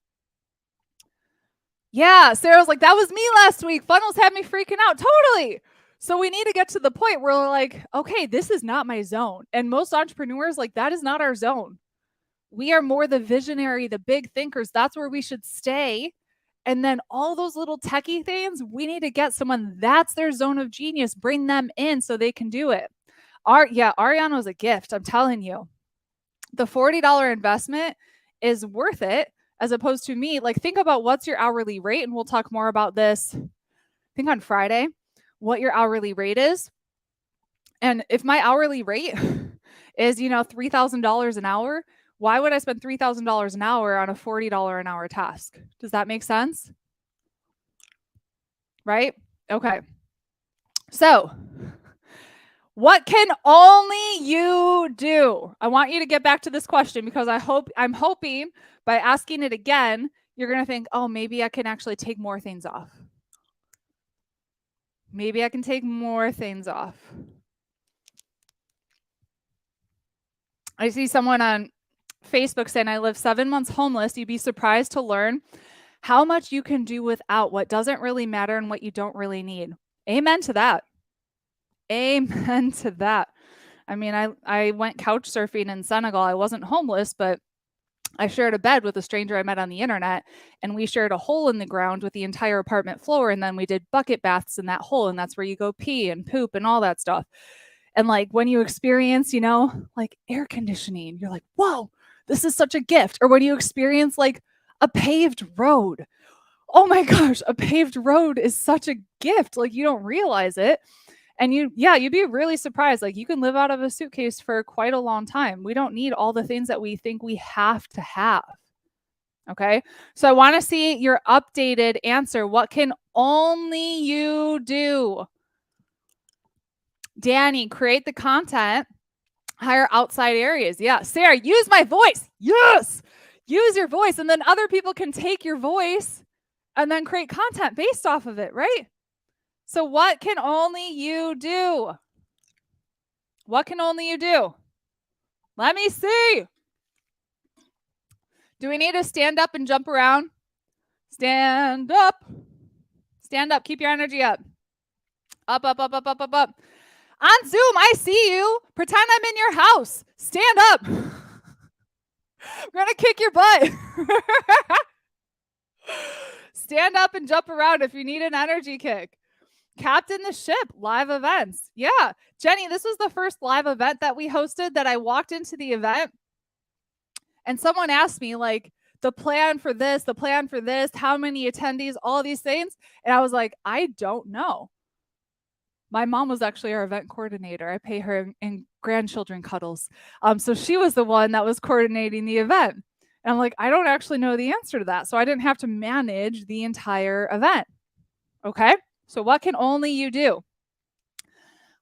Yeah, Sarah's like, that was me last week. Funnels had me freaking out. Totally. So we need to get to the point where we're like, okay, this is not my zone. And most entrepreneurs, like, that is not our zone. We are more the visionary, the big thinkers. That's where we should stay. And then all those little techie things, we need to get someone that's their zone of genius, bring them in so they can do it. Ariana was a gift. I'm telling you, the $40 investment is worth it as opposed to me. Like, think about what's your hourly rate. And we'll talk more about this, I think on Friday, what your hourly rate is. And if my hourly rate is, $3,000 an hour, why would I spend $3,000 an hour on a $40 an hour task? Does that make sense? Right? Okay. So, what can only you do? I want you to get back to this question because I'm hoping by asking it again, you're going to think, oh, maybe I can actually take more things off. Maybe I can take more things off. I see someone on Facebook saying, I live 7 months homeless. You'd be surprised to learn how much you can do without what doesn't really matter and what you don't really need. Amen to that. Amen to that. I mean, I went couch surfing in Senegal. I wasn't homeless, but I shared a bed with a stranger I met on the internet, and we shared a hole in the ground with the entire apartment floor, and then we did bucket baths in that hole, and that's where you go pee and poop and all that stuff. And like when you experience, like air conditioning, you're like, whoa, this is such a gift. Or when you experience like a paved road, oh my gosh, a paved road is such a gift. Like you don't realize it. And you'd be really surprised. Like you can live out of a suitcase for quite a long time. We don't need all the things that we think we have to have. Okay. So I want to see your updated answer. What can only you do? Danny, create the content Hire outside areas. Yeah. Sarah, use my voice. Yes. Use your voice. And then other people can take your voice and then create content based off of it, right? So what can only you do? What can only you do? Let me see. Do we need to stand up and jump around? Stand up. Stand up. Keep your energy up. Up, up, up, up, up, up, up. On Zoom, I see you. Pretend I'm in your house. Stand up. We're going to kick your butt. Stand up and jump around if you need an energy kick. Captain the ship, live events. Yeah. Jenny, this was the first live event that we hosted that I walked into the event and someone asked me, like, the plan for this, how many attendees, all these things. And I was like, I don't know. My mom was actually our event coordinator. I pay her in grandchildren cuddles. So she was the one that was coordinating the event. And I'm like, I don't actually know the answer to that. So I didn't have to manage the entire event. Okay. So what can only you do?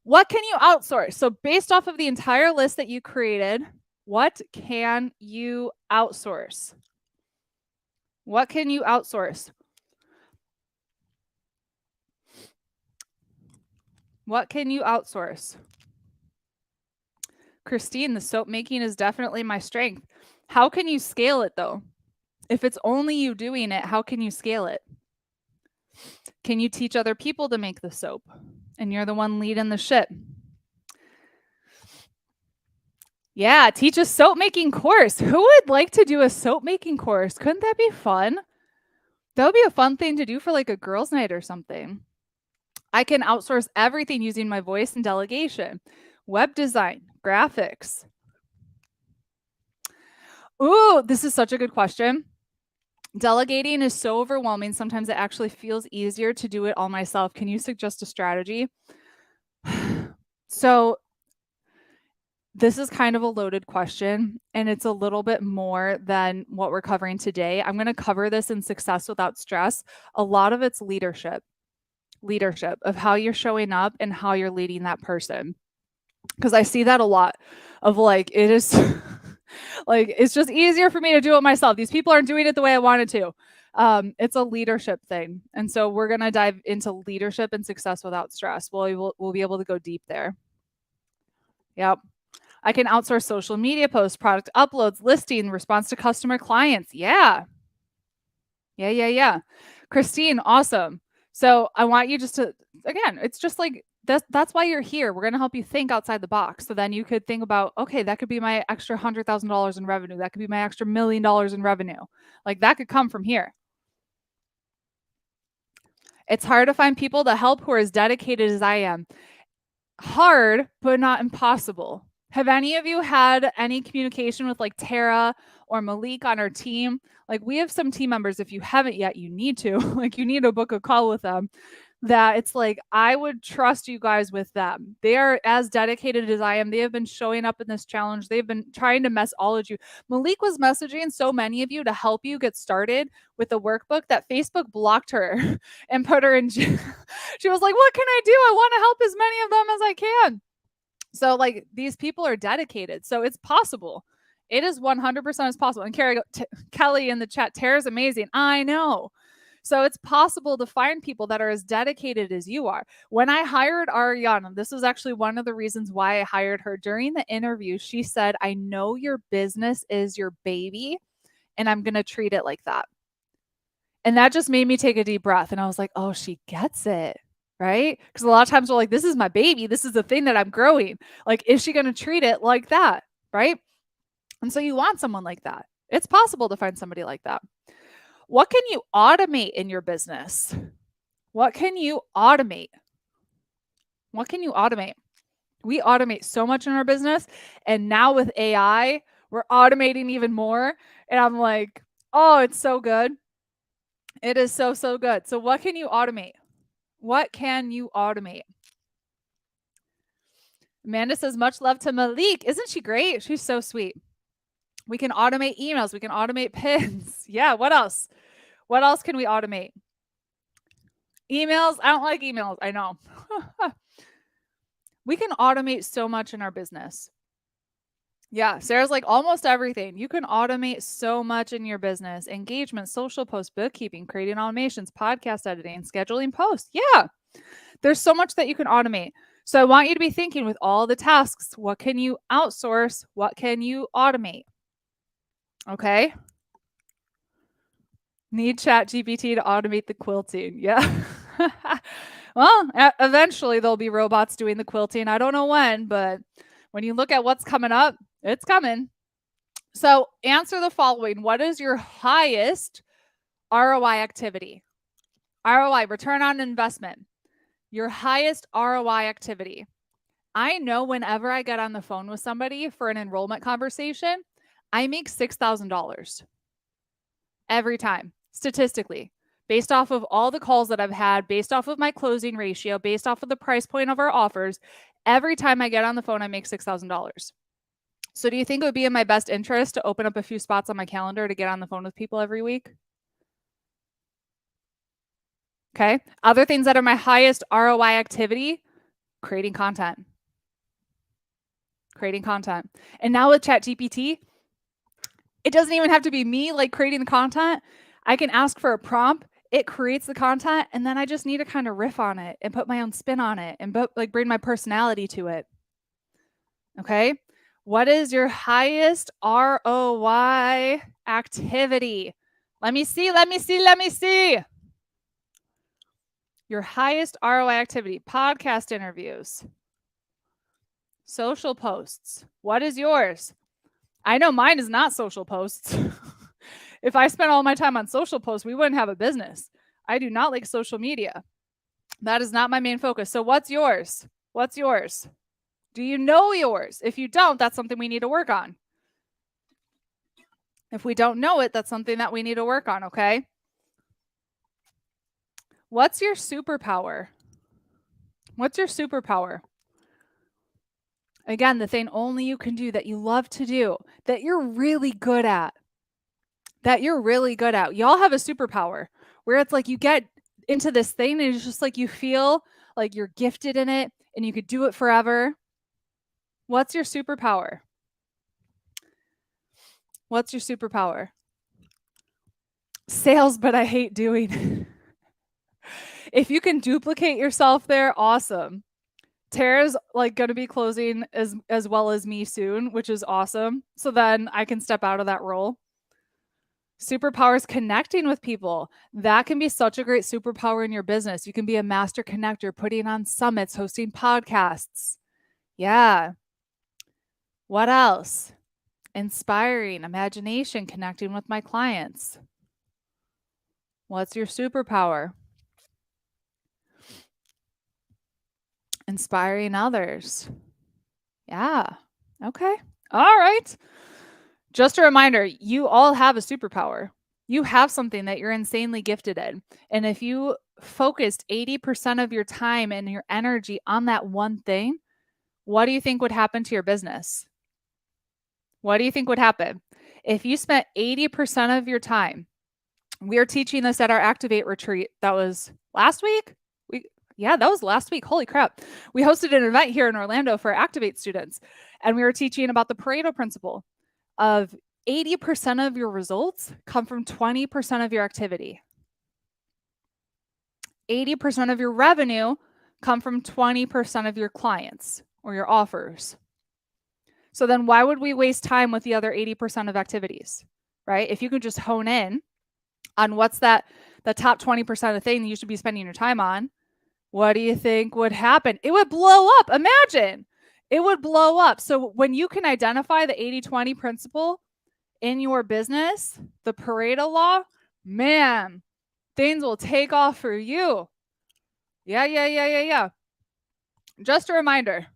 What can you outsource? So based off of the entire list that you created, what can you outsource? What can you outsource? What can you outsource? Christine, the soap making is definitely my strength. How can you scale it though? If it's only you doing it, how can you scale it? Can you teach other people to make the soap? And you're the one leading the ship. Yeah, teach a soap making course. Who would like to do a soap making course? Couldn't that be fun? That would be a fun thing to do for like a girls' night or something. I can outsource everything using my voice and delegation. Web design, graphics. Ooh, this is such a good question. Delegating is so overwhelming. Sometimes it actually feels easier to do it all myself. Can you suggest a strategy? So this is kind of a loaded question, and it's a little bit more than what we're covering today. I'm going to cover this in Success Without Stress. A lot of it's leadership of how you're showing up and how you're leading that person. Because I see that a lot of like, it is like, it's just easier for me to do it myself. These people aren't doing it the way I wanted to. It's a leadership thing. And so we're going to dive into leadership and success without stress. We'll be able to go deep there. Yep. I can outsource social media posts, product uploads, listing, response to customer clients. Yeah. Christine, awesome. So I want you just to, again, it's just like, that's why you're here. We're going to help you think outside the box. So then you could think about, okay, that could be my extra $100,000 in revenue. That could be my extra $1 million in revenue. Like that could come from here. It's hard to find people to help who are as dedicated as I am. Hard, but not impossible. Have any of you had any communication with like Tara or Malik on our team? Like we have some team members, if you haven't yet, you need to, like you need to book a call with them, that it's like, I would trust you guys with them. They are as dedicated as I am. They have been showing up in this challenge. They've been trying to mess all of you. Malik was messaging so many of you to help you get started with the workbook that Facebook blocked her and put her in jail. She was like, what can I do? I want to help as many of them as I can. So like these people are dedicated. So it's possible. It is 100% as possible. And Kelly in the chat, Tara's amazing. I know. So it's possible to find people that are as dedicated as you are. When I hired Ariana, this was actually one of the reasons why I hired her. During the interview, she said, I know your business is your baby, and I'm going to treat it like that. And that just made me take a deep breath. And I was like, oh, she gets it. Right? Because a lot of times we're like, this is my baby. This is the thing that I'm growing. Like, is she going to treat it like that? Right? And so you want someone like that. It's possible to find somebody like that. What can you automate in your business? What can you automate? What can you automate? We automate so much in our business. And now with AI, we're automating even more. And I'm like, oh, it's so good. It is so, so good. So what can you automate? What can you automate? Amanda says, much love to Malik. Isn't she great? She's so sweet. We can automate emails. We can automate pins. Yeah, what else? What else can we automate? Emails. I don't like emails. I know. We can automate so much in our business. Yeah, Sarah's like almost everything. You can automate so much in your business: engagement, social posts, bookkeeping, creating automations, podcast editing, scheduling posts. Yeah, there's so much that you can automate. So I want you to be thinking with all the tasks, what can you outsource? What can you automate? Okay. Need ChatGPT to automate the quilting. Yeah. Well, eventually there'll be robots doing the quilting. I don't know when, but when you look at what's coming up, it's coming. So answer the following. What is your highest ROI activity? ROI, return on investment. Your highest ROI activity. I know whenever I get on the phone with somebody for an enrollment conversation, I make $6,000 every time, statistically, based off of all the calls that I've had, based off of my closing ratio, based off of the price point of our offers. Every time I get on the phone, I make $6,000. So do you think it would be in my best interest to open up a few spots on my calendar to get on the phone with people every week? Okay. Other things that are my highest ROI activity: creating content. Creating content. And now with ChatGPT, it doesn't even have to be me like creating the content. I can ask for a prompt, it creates the content, and then I just need to kind of riff on it and put my own spin on it and like bring my personality to it. Okay? What is your highest ROI activity? Let me see, let me see, let me see. Your highest ROI activity: podcast interviews, social posts. What is yours? I know mine is not social posts. If I spent all my time on social posts, we wouldn't have a business. I do not like social media. That is not my main focus. So what's yours? What's yours? Do you know yours? If you don't, that's something we need to work on. If we don't know it, that's something that we need to work on, okay? What's your superpower? What's your superpower? Again, the thing only you can do, that you love to do, that you're really good at. Y'all have a superpower where it's like you get into this thing and it's just like you feel like you're gifted in it and you could do it forever. What's your superpower? What's your superpower? Sales, but I hate doing. If you can duplicate yourself there, awesome. Tara's like going to be closing as well as me soon, which is awesome. So then I can step out of that role. Superpowers: connecting with people. That can be such a great superpower in your business. You can be a master connector, putting on summits, hosting podcasts. Yeah. What else? Inspiring, imagination, connecting with my clients. What's your superpower? Inspiring others. Yeah. Okay. All right. Just a reminder, you all have a superpower. You have something that you're insanely gifted in. And if you focused 80% of your time and your energy on that one thing, what do you think would happen to your business? What do you think would happen? If you spent 80% of your time, we are teaching this at our Activate retreat. That was last week? That was last week. Holy crap. We hosted an event here in Orlando for Activate students, and we were teaching about the Pareto principle of 80% of your results come from 20% of your activity. 80% of your revenue come from 20% of your clients or your offers. So then why would we waste time with the other 80% of activities, right? If you could just hone in on what's the top 20% of thing you should be spending your time on, what do you think would happen? It would blow up. Imagine. It would blow up. So when you can identify the 80-20 principle in your business, the Pareto law, man, things will take off for you. Yeah. Just a reminder.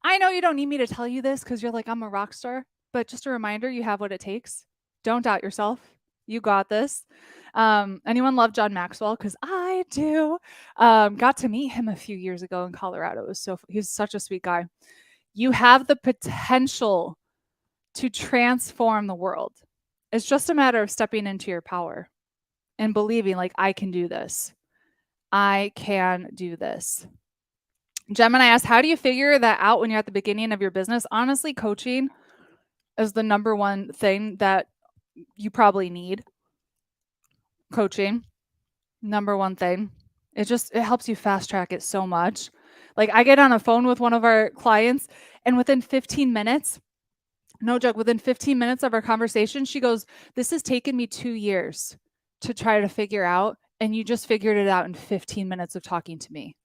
I know you don't need me to tell you this because you're like, I'm a rock star, but just a reminder, you have what it takes. Don't doubt yourself. You got this. Anyone love John Maxwell? Because I do. Got to meet him a few years ago in Colorado. He's such a sweet guy. You have the potential to transform the world. It's just a matter of stepping into your power and believing, like, I can do this. I can do this. Gemini asked, how do you figure that out when you're at the beginning of your business? Honestly, coaching is the number one thing that you probably need. Coaching, number one thing. It helps you fast track it so much. Like, I get on a phone with one of our clients, and within 15 minutes, no joke, within 15 minutes of our conversation, she goes, "This has taken me 2 years to try to figure out, and you just figured it out in 15 minutes of talking to me."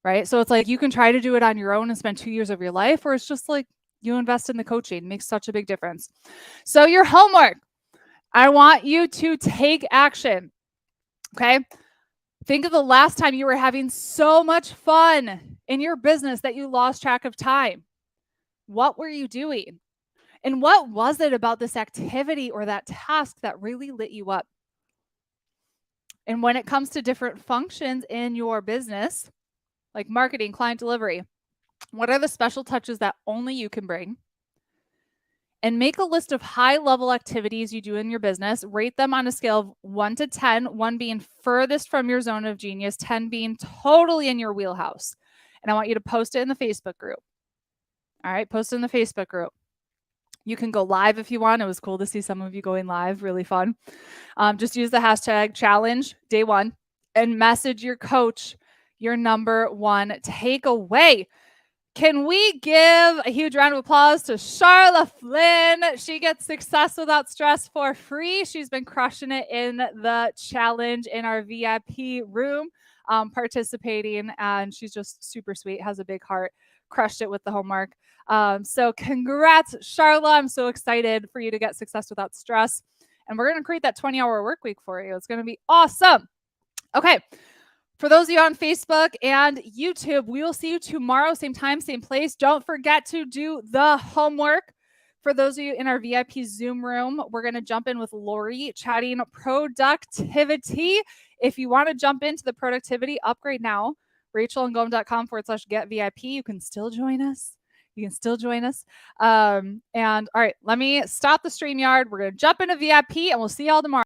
Right? So it's like you can try to do it on your own and spend 2 years of your life, or it's just like you invest in the coaching. It makes such a big difference. So your homework, I want you to take action. Okay? Think of the last time you were having so much fun in your business that you lost track of time. What were you doing? And what was it about this activity or that task that really lit you up? And when it comes to different functions in your business, like marketing, client delivery, what are the special touches that only you can bring? And make a list of high-level activities you do in your business. Rate them on a scale of 1 to 10, 1 being furthest from your zone of genius, 10 being totally in your wheelhouse. And I want you to post it in the Facebook group. All right, post it in the Facebook group. You can go live if you want. It was cool to see some of you going live. Really fun. Just use the hashtag challenge day 1 and message your coach your number 1 takeaway. Can we give a huge round of applause to Charla Flynn? She gets success without stress for free. She's been crushing it in the challenge in our VIP room, participating, and she's just super sweet, has a big heart, crushed it with the homework. So congrats, Charla. I'm so excited for you to get success without stress. And we're going to create that 20-hour work week for you. It's going to be awesome. Okay. For those of you on Facebook and YouTube, we will see you tomorrow, same time, same place. Don't forget to do the homework. For those of you in our VIP Zoom room, we're going to jump in with Lori chatting productivity. If you want to jump into the productivity upgrade now, rachelandgome.com/get-VIP. You can still join us. And all right, let me stop the StreamYard. We're going to jump into VIP and we'll see y'all tomorrow.